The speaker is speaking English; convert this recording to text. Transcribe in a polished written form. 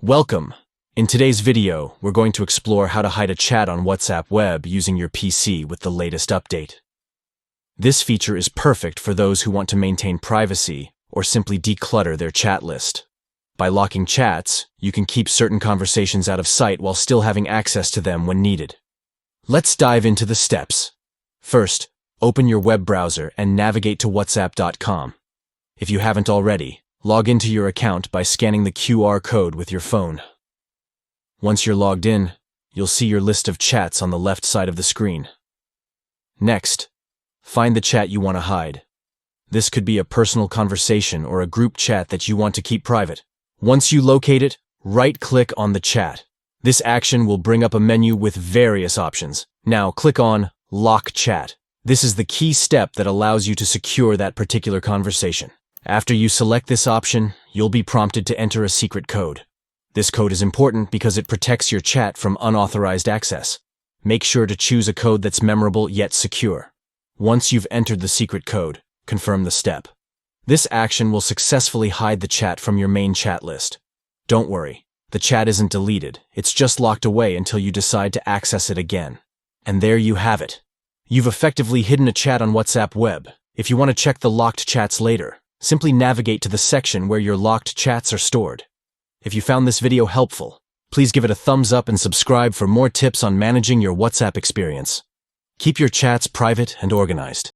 Welcome! In today's video, we're going to explore how to hide a chat on WhatsApp web using your PC with the latest update. This feature is perfect for those who want to maintain privacy or simply declutter their chat list. By locking chats, you can keep certain conversations out of sight while still having access to them when needed. Let's dive into the steps. First, open your web browser and navigate to whatsapp.com. If you haven't already, log into your account by scanning the QR code with your phone. Once you're logged in, you'll see your list of chats on the left side of the screen. Next, find the chat you want to hide. This could be a personal conversation or a group chat that you want to keep private. Once you locate it, right-click on the chat. This action will bring up a menu with various options. Now click on Lock Chat. This is the key step that allows you to secure that particular conversation. After you select this option, you'll be prompted to enter a secret code. This code is important because it protects your chat from unauthorized access. Make sure to choose a code that's memorable yet secure. Once you've entered the secret code, confirm the step. This action will successfully hide the chat from your main chat list. Don't worry, the chat isn't deleted, it's just locked away until you decide to access it again. And there you have it. You've effectively hidden a chat on WhatsApp web. If you want to check the locked chats later, simply navigate to the section where your locked chats are stored. If you found this video helpful, please give it a thumbs up and subscribe for more tips on managing your WhatsApp experience. Keep your chats private and organized.